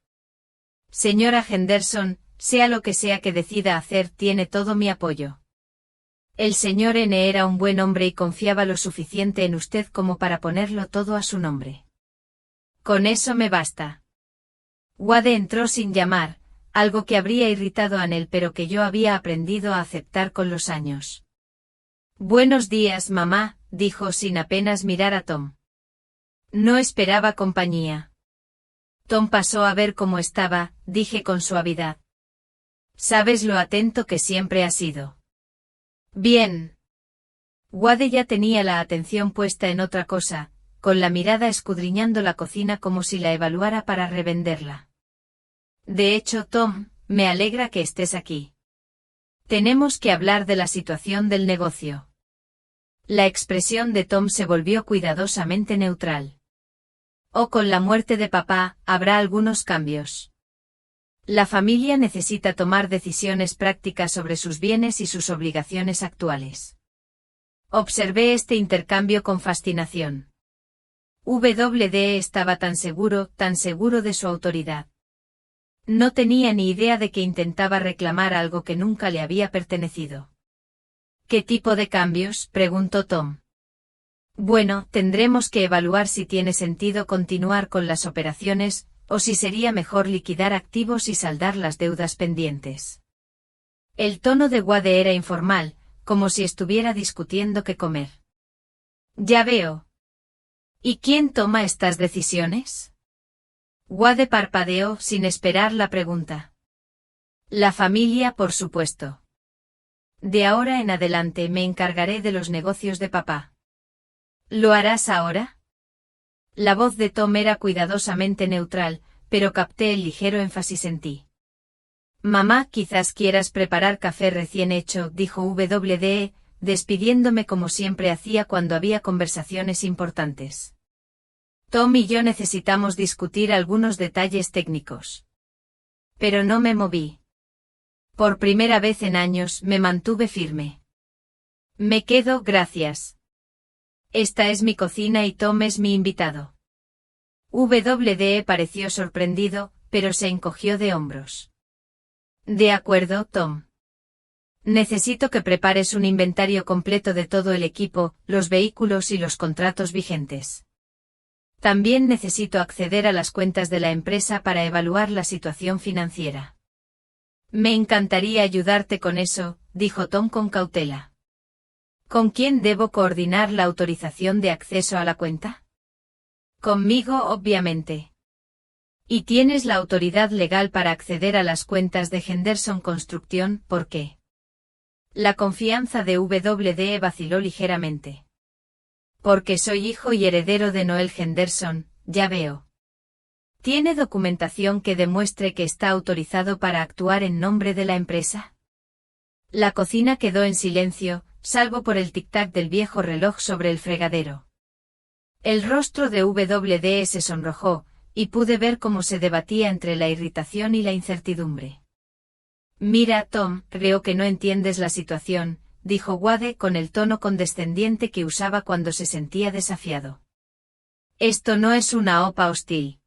Señora Henderson, sea lo que sea que decida hacer, tiene todo mi apoyo. El señor N era un buen hombre y confiaba lo suficiente en usted como para ponerlo todo a su nombre. Con eso me basta. Wade entró sin llamar, algo que habría irritado a Nell pero que yo había aprendido a aceptar con los años. Buenos días, mamá, dijo sin apenas mirar a Tom. No esperaba compañía. Tom pasó a ver cómo estaba, dije con suavidad. Sabes lo atento que siempre ha sido. Bien. Wade ya tenía la atención puesta en otra cosa, con la mirada escudriñando la cocina como si la evaluara para revenderla. De hecho, Tom, me alegra que estés aquí. Tenemos que hablar de la situación del negocio. La expresión de Tom se volvió cuidadosamente neutral. Con la muerte de papá, habrá algunos cambios. La familia necesita tomar decisiones prácticas sobre sus bienes y sus obligaciones actuales. Observé este intercambio con fascinación. WD estaba tan seguro de su autoridad. No tenía ni idea de que intentaba reclamar algo que nunca le había pertenecido. ¿Qué tipo de cambios?, preguntó Tom. Bueno, tendremos que evaluar si tiene sentido continuar con las operaciones, o si sería mejor liquidar activos y saldar las deudas pendientes. El tono de Wade era informal, como si estuviera discutiendo qué comer. Ya veo. ¿Y quién toma estas decisiones? Wade parpadeó sin esperar la pregunta. La familia, por supuesto. De ahora en adelante me encargaré de los negocios de papá. ¿Lo harás ahora? La voz de Tom era cuidadosamente neutral, pero capté el ligero énfasis en ti. Mamá, quizás quieras preparar café recién hecho, dijo WD, despidiéndome como siempre hacía cuando había conversaciones importantes. Tom y yo necesitamos discutir algunos detalles técnicos. Pero no me moví. Por primera vez en años me mantuve firme. Me quedo, gracias. Esta es mi cocina y Tom es mi invitado. WD pareció sorprendido, pero se encogió de hombros. De acuerdo, Tom. Necesito que prepares un inventario completo de todo el equipo, los vehículos y los contratos vigentes. También necesito acceder a las cuentas de la empresa para evaluar la situación financiera. Me encantaría ayudarte con eso, dijo Tom con cautela. ¿Con quién debo coordinar la autorización de acceso a la cuenta? Conmigo, obviamente. Y tienes la autoridad legal para acceder a las cuentas de Henderson Construction, ¿por qué? La confianza de WDE vaciló ligeramente. Porque soy hijo y heredero de Noel Henderson, ya veo. ¿Tiene documentación que demuestre que está autorizado para actuar en nombre de la empresa? La cocina quedó en silencio, salvo por el tic-tac del viejo reloj sobre el fregadero. El rostro de WDE se sonrojó, y pude ver cómo se debatía entre la irritación y la incertidumbre. Mira, Tom, creo que no entiendes la situación, dijo Wade con el tono condescendiente que usaba cuando se sentía desafiado. Esto no es una OPA hostil.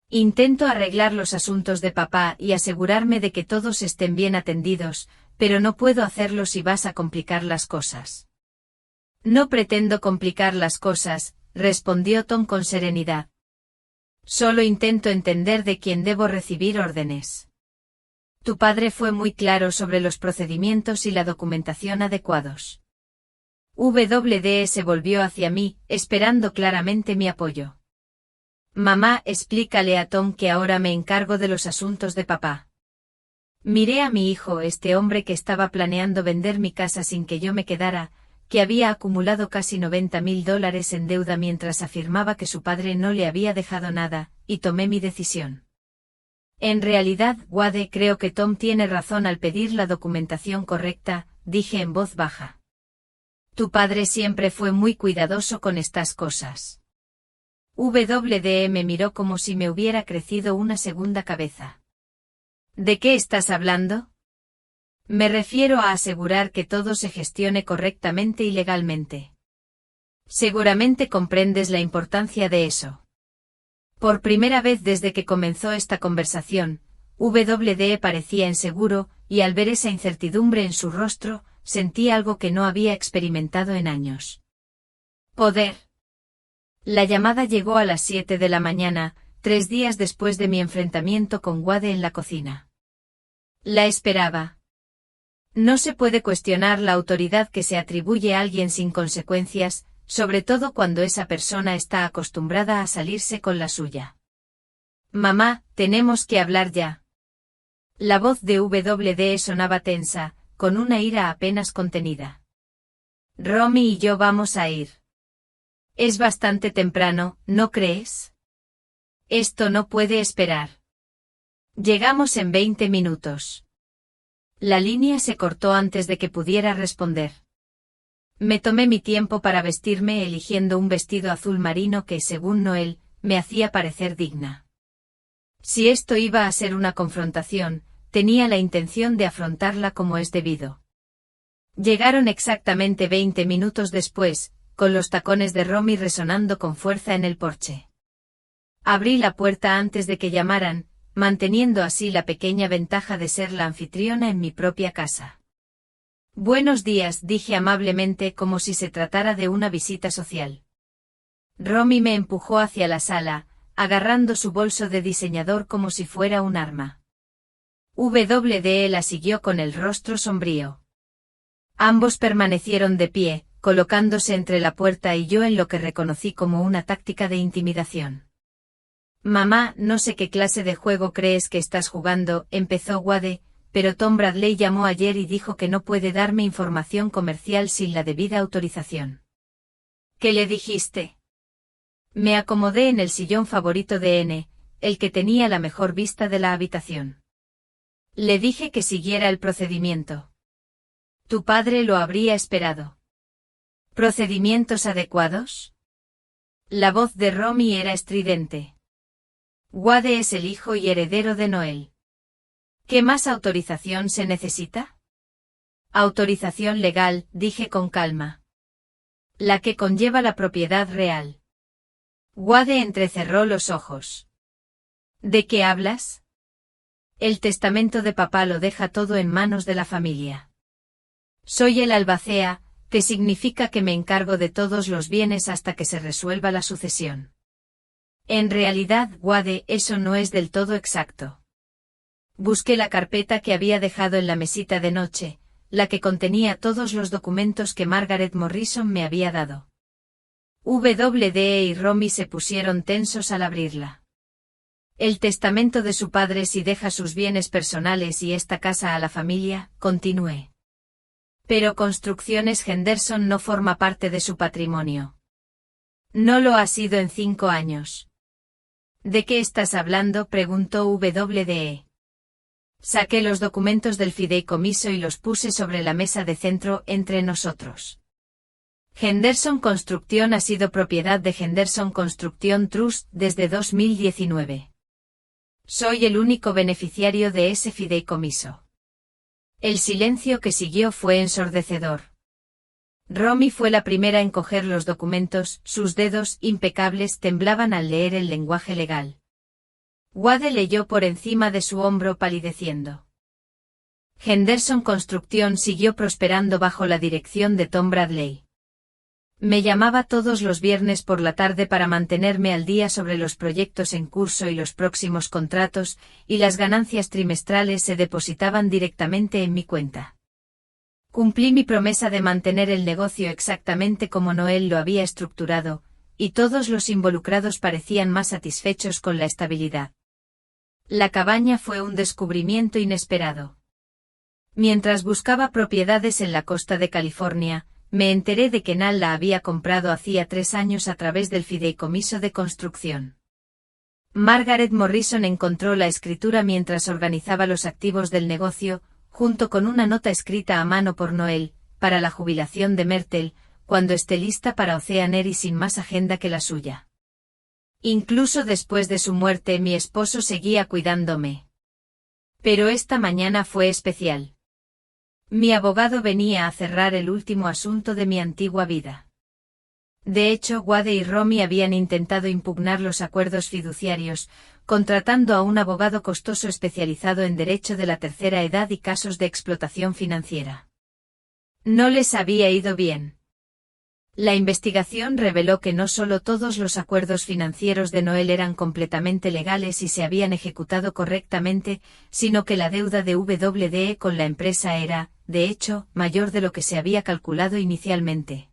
Intento arreglar los asuntos de papá y asegurarme de que todos estén bien atendidos, pero no puedo hacerlo si vas a complicar las cosas. No pretendo complicar las cosas, respondió Tom con serenidad. Solo intento entender de quién debo recibir órdenes. Tu padre fue muy claro sobre los procedimientos y la documentación adecuados. WD se volvió hacia mí, esperando claramente mi apoyo. Mamá, explícale a Tom que ahora me encargo de los asuntos de papá. Miré a mi hijo, este hombre que estaba planeando vender mi casa sin que yo me quedara, que había acumulado casi $90.000 en deuda mientras afirmaba que su padre no le había dejado nada, y tomé mi decisión. En realidad, Wade, creo que Tom tiene razón al pedir la documentación correcta, dije en voz baja. Tu padre siempre fue muy cuidadoso con estas cosas. WD me miró como si me hubiera crecido una segunda cabeza. ¿De qué estás hablando? Me refiero a asegurar que todo se gestione correctamente y legalmente. Seguramente comprendes la importancia de eso. Por primera vez desde que comenzó esta conversación, WD parecía inseguro, y al ver esa incertidumbre en su rostro, sentí algo que no había experimentado en años. Poder. La llamada llegó a las 7 de la mañana, 3 días después de mi enfrentamiento con Wade en la cocina. La esperaba. No se puede cuestionar la autoridad que se atribuye a alguien sin consecuencias, sobre todo cuando esa persona está acostumbrada a salirse con la suya. Mamá, tenemos que hablar ya. La voz de WD sonaba tensa, con una ira apenas contenida. Romy y yo vamos a ir. Es bastante temprano, ¿no crees? Esto no puede esperar. Llegamos en 20 minutos. La línea se cortó antes de que pudiera responder. Me tomé mi tiempo para vestirme eligiendo un vestido azul marino que, según Noel, me hacía parecer digna. Si esto iba a ser una confrontación, tenía la intención de afrontarla como es debido. Llegaron exactamente 20 minutos después, con los tacones de Romy resonando con fuerza en el porche. Abrí la puerta antes de que llamaran, manteniendo así la pequeña ventaja de ser la anfitriona en mi propia casa. Buenos días, dije amablemente como si se tratara de una visita social. Romy me empujó hacia la sala, agarrando su bolso de diseñador como si fuera un arma. WD la siguió con el rostro sombrío. Ambos permanecieron de pie, colocándose entre la puerta y yo en lo que reconocí como una táctica de intimidación. Mamá, no sé qué clase de juego crees que estás jugando, empezó Wade, pero Tom Bradley llamó ayer y dijo que no puede darme información comercial sin la debida autorización. ¿Qué le dijiste? Me acomodé en el sillón favorito de N, el que tenía la mejor vista de la habitación. Le dije que siguiera el procedimiento. Tu padre lo habría esperado. ¿Procedimientos adecuados? La voz de Romy era estridente. Wade es el hijo y heredero de Noel. ¿Qué más autorización se necesita? Autorización legal, dije con calma. La que conlleva la propiedad real. Wade entrecerró los ojos. ¿De qué hablas? El testamento de papá lo deja todo en manos de la familia. Soy el albacea, que significa que me encargo de todos los bienes hasta que se resuelva la sucesión. En realidad, Wade, eso no es del todo exacto. Busqué la carpeta que había dejado en la mesita de noche, la que contenía todos los documentos que Margaret Morrison me había dado. WDE y Romy se pusieron tensos al abrirla. El testamento de su padre si deja sus bienes personales y esta casa a la familia, continué. Pero Construcciones Henderson no forma parte de su patrimonio. No lo ha sido en 5 años. ¿De qué estás hablando?, preguntó WDE. Saqué los documentos del fideicomiso y los puse sobre la mesa de centro entre nosotros. Henderson Construction ha sido propiedad de Henderson Construction Trust desde 2019. Soy el único beneficiario de ese fideicomiso. El silencio que siguió fue ensordecedor. Romy fue la primera en coger los documentos, sus dedos impecables temblaban al leer el lenguaje legal. Wade leyó por encima de su hombro palideciendo. Henderson Construction siguió prosperando bajo la dirección de Tom Bradley. Me llamaba todos los viernes por la tarde para mantenerme al día sobre los proyectos en curso y los próximos contratos, y las ganancias trimestrales se depositaban directamente en mi cuenta. Cumplí mi promesa de mantener el negocio exactamente como Noel lo había estructurado, y todos los involucrados parecían más satisfechos con la estabilidad. La cabaña fue un descubrimiento inesperado. Mientras buscaba propiedades en la costa de California, me enteré de que Nal la había comprado hacía 3 años a través del fideicomiso de construcción. Margaret Morrison encontró la escritura mientras organizaba los activos del negocio, junto con una nota escrita a mano por Noel, para la jubilación de Myrtle, cuando esté lista para Oceaneer y sin más agenda que la suya. Incluso después de su muerte mi esposo seguía cuidándome. Pero esta mañana fue especial. Mi abogado venía a cerrar el último asunto de mi antigua vida. De hecho, Wade y Romy habían intentado impugnar los acuerdos fiduciarios, contratando a un abogado costoso especializado en derecho de la tercera edad y casos de explotación financiera. No les había ido bien. La investigación reveló que no solo todos los acuerdos financieros de Noel eran completamente legales y se habían ejecutado correctamente, sino que la deuda de WDE con la empresa era, de hecho, mayor de lo que se había calculado inicialmente.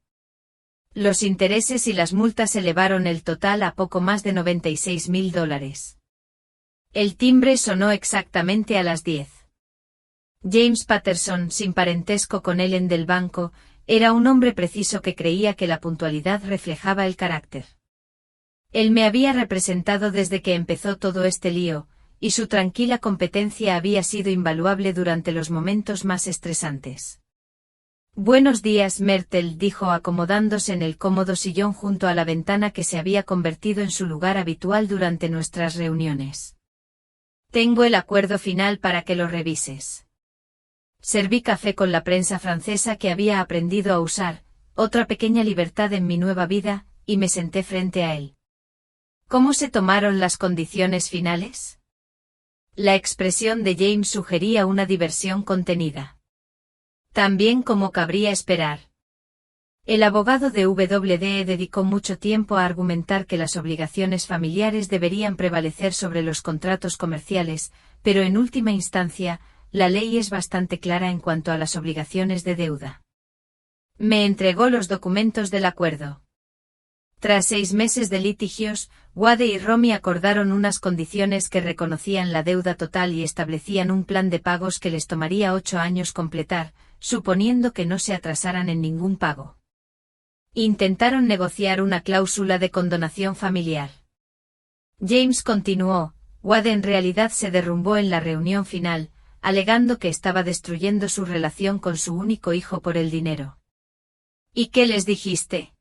Los intereses y las multas elevaron el total a poco más de $96.000. El timbre sonó exactamente a las 10. James Patterson, sin parentesco con Ellen del banco, era un hombre preciso que creía que la puntualidad reflejaba el carácter. Él me había representado desde que empezó todo este lío, y su tranquila competencia había sido invaluable durante los momentos más estresantes. Buenos días, Myrtle, dijo acomodándose en el cómodo sillón junto a la ventana que se había convertido en su lugar habitual durante nuestras reuniones. Tengo el acuerdo final para que lo revises. Serví café con la prensa francesa que había aprendido a usar, otra pequeña libertad en mi nueva vida, y me senté frente a él. ¿Cómo se tomaron las condiciones finales? La expresión de James sugería una diversión contenida. También como cabría esperar. El abogado de WDE dedicó mucho tiempo a argumentar que las obligaciones familiares deberían prevalecer sobre los contratos comerciales, pero en última instancia, la ley es bastante clara en cuanto a las obligaciones de deuda. Me entregó los documentos del acuerdo. Tras 6 meses de litigios, Wade y Romy acordaron unas condiciones que reconocían la deuda total y establecían un plan de pagos que les tomaría 8 años completar, suponiendo que no se atrasaran en ningún pago. Intentaron negociar una cláusula de condonación familiar. James continuó, Wade en realidad se derrumbó en la reunión final, alegando que estaba destruyendo su relación con su único hijo por el dinero. ¿Y qué les dijiste?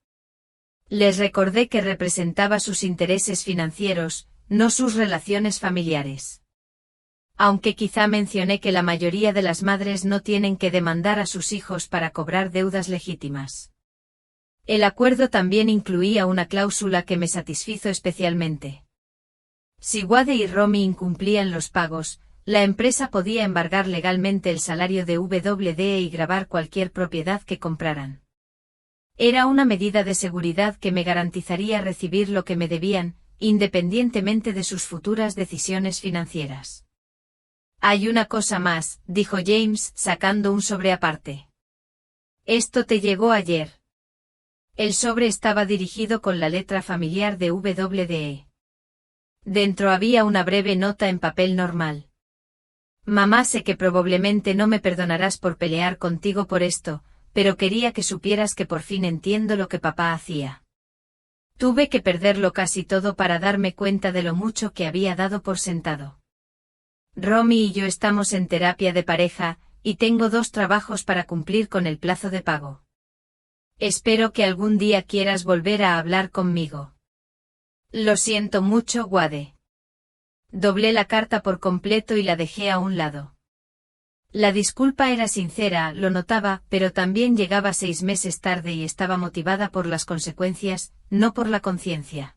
Les recordé que representaba sus intereses financieros, no sus relaciones familiares. Aunque quizá mencioné que la mayoría de las madres no tienen que demandar a sus hijos para cobrar deudas legítimas. El acuerdo también incluía una cláusula que me satisfizo especialmente. Si Wade y Romy incumplían los pagos, la empresa podía embargar legalmente el salario de WDE y grabar cualquier propiedad que compraran. Era una medida de seguridad que me garantizaría recibir lo que me debían, independientemente de sus futuras decisiones financieras. Hay una cosa más, dijo James, sacando un sobre aparte. Esto te llegó ayer. El sobre estaba dirigido con la letra familiar de WDE. Dentro había una breve nota en papel normal. Mamá, sé que probablemente no me perdonarás por pelear contigo por esto, pero quería que supieras que por fin entiendo lo que papá hacía. Tuve que perderlo casi todo para darme cuenta de lo mucho que había dado por sentado. Romy y yo estamos en terapia de pareja, y tengo 2 trabajos para cumplir con el plazo de pago. Espero que algún día quieras volver a hablar conmigo. Lo siento mucho, Wade. Doblé la carta por completo y la dejé a un lado. La disculpa era sincera, lo notaba, pero también llegaba 6 meses tarde y estaba motivada por las consecuencias, no por la conciencia.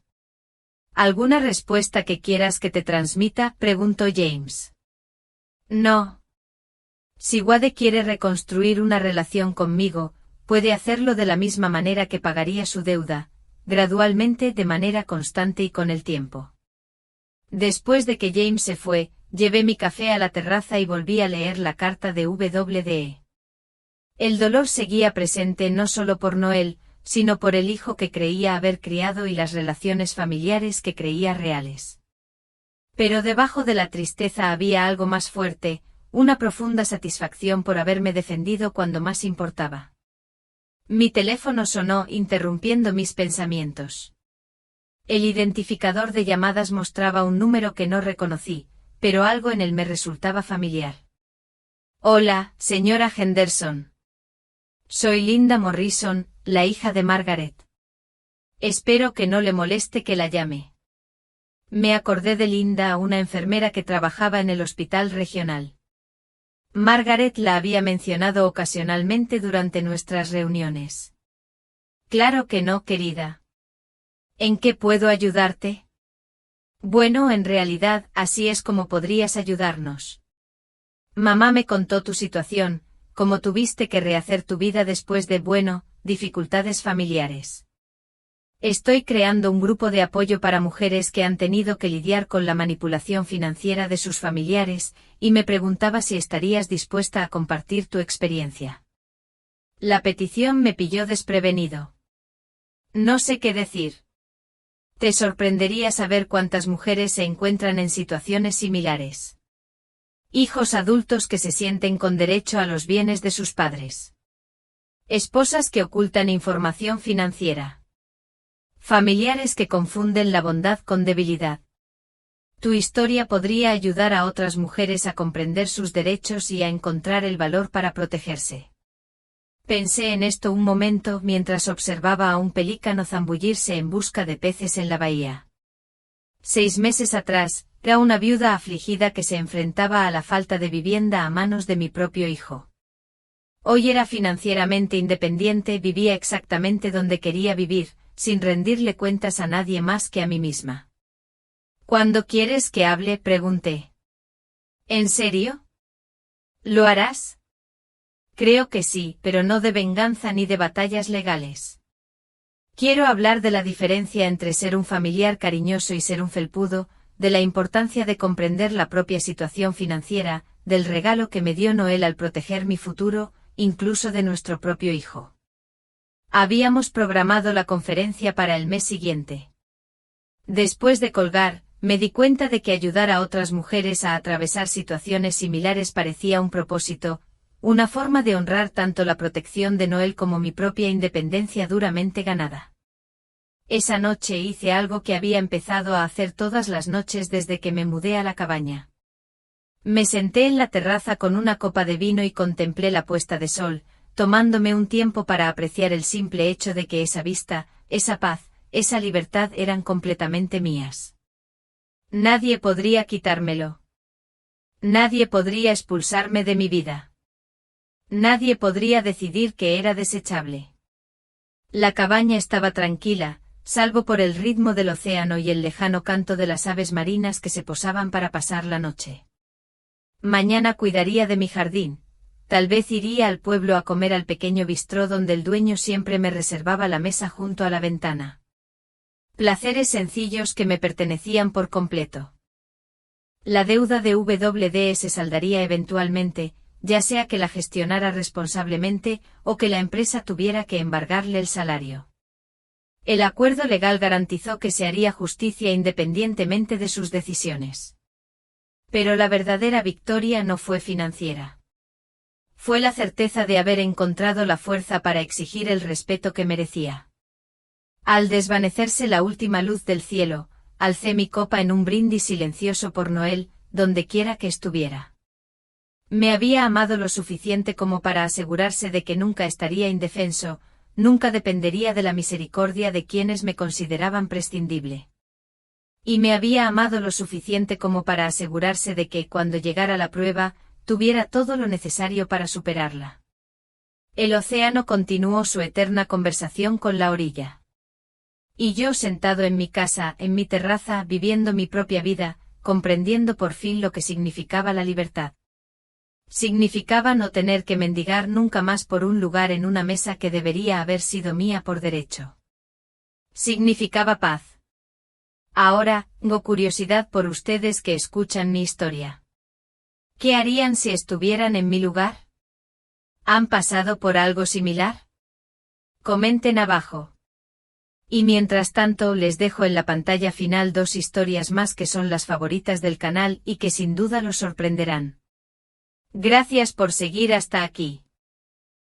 ¿Alguna respuesta que quieras que te transmita?, preguntó James. No. Si Wade quiere reconstruir una relación conmigo, puede hacerlo de la misma manera que pagaría su deuda, gradualmente, de manera constante y con el tiempo. Después de que James se fue, llevé mi café a la terraza y volví a leer la carta de WDE. El dolor seguía presente no solo por Noel, sino por el hijo que creía haber criado y las relaciones familiares que creía reales. Pero debajo de la tristeza había algo más fuerte, una profunda satisfacción por haberme defendido cuando más importaba. Mi teléfono sonó, interrumpiendo mis pensamientos. El identificador de llamadas mostraba un número que no reconocí, pero algo en él me resultaba familiar. Hola, señora Henderson. Soy Linda Morrison, la hija de Margaret. Espero que no le moleste que la llame. Me acordé de Linda, una enfermera que trabajaba en el hospital regional. Margaret la había mencionado ocasionalmente durante nuestras reuniones. Claro que no, querida. ¿En qué puedo ayudarte? Bueno, en realidad, así es como podrías ayudarnos. Mamá me contó tu situación, cómo tuviste que rehacer tu vida después de, dificultades familiares. Estoy creando un grupo de apoyo para mujeres que han tenido que lidiar con la manipulación financiera de sus familiares, y me preguntaba si estarías dispuesta a compartir tu experiencia. La petición me pilló desprevenido. No sé qué decir. Te sorprendería saber cuántas mujeres se encuentran en situaciones similares. Hijos adultos que se sienten con derecho a los bienes de sus padres. Esposas que ocultan información financiera. Familiares que confunden la bondad con debilidad. Tu historia podría ayudar a otras mujeres a comprender sus derechos y a encontrar el valor para protegerse. Pensé en esto un momento mientras observaba a un pelícano zambullirse en busca de peces en la bahía. 6 meses atrás, era una viuda afligida que se enfrentaba a la falta de vivienda a manos de mi propio hijo. Hoy era financieramente independiente, vivía exactamente donde quería vivir, sin rendirle cuentas a nadie más que a mí misma. ¿Cuándo quieres que hable?, pregunté. ¿En serio? ¿Lo harás? Creo que sí, pero no de venganza ni de batallas legales. Quiero hablar de la diferencia entre ser un familiar cariñoso y ser un felpudo, de la importancia de comprender la propia situación financiera, del regalo que me dio Noel al proteger mi futuro, incluso de nuestro propio hijo. Habíamos programado la conferencia para el mes siguiente. Después de colgar, me di cuenta de que ayudar a otras mujeres a atravesar situaciones similares parecía un propósito, una forma de honrar tanto la protección de Noel como mi propia independencia duramente ganada. Esa noche hice algo que había empezado a hacer todas las noches desde que me mudé a la cabaña. Me senté en la terraza con una copa de vino y contemplé la puesta de sol, tomándome un tiempo para apreciar el simple hecho de que esa vista, esa paz, esa libertad eran completamente mías. Nadie podría quitármelo. Nadie podría expulsarme de mi vida. Nadie podría decidir que era desechable. La cabaña estaba tranquila, salvo por el ritmo del océano y el lejano canto de las aves marinas que se posaban para pasar la noche. Mañana cuidaría de mi jardín. Tal vez iría al pueblo a comer al pequeño bistró donde el dueño siempre me reservaba la mesa junto a la ventana. Placeres sencillos que me pertenecían por completo. La deuda de WD se saldaría eventualmente, ya sea que la gestionara responsablemente o que la empresa tuviera que embargarle el salario. El acuerdo legal garantizó que se haría justicia independientemente de sus decisiones. Pero la verdadera victoria no fue financiera. Fue la certeza de haber encontrado la fuerza para exigir el respeto que merecía. Al desvanecerse la última luz del cielo, alcé mi copa en un brindis silencioso por Noel, donde quiera que estuviera. Me había amado lo suficiente como para asegurarse de que nunca estaría indefenso, nunca dependería de la misericordia de quienes me consideraban prescindible. Y me había amado lo suficiente como para asegurarse de que, cuando llegara la prueba, tuviera todo lo necesario para superarla. El océano continuó su eterna conversación con la orilla. Y yo sentado en mi casa, en mi terraza, viviendo mi propia vida, comprendiendo por fin lo que significaba la libertad. Significaba no tener que mendigar nunca más por un lugar en una mesa que debería haber sido mía por derecho. Significaba paz. Ahora, tengo curiosidad por ustedes que escuchan mi historia. ¿Qué harían si estuvieran en mi lugar? ¿Han pasado por algo similar? Comenten abajo. Y mientras tanto les dejo en la pantalla final 2 historias más que son las favoritas del canal y que sin duda los sorprenderán. Gracias por seguir hasta aquí.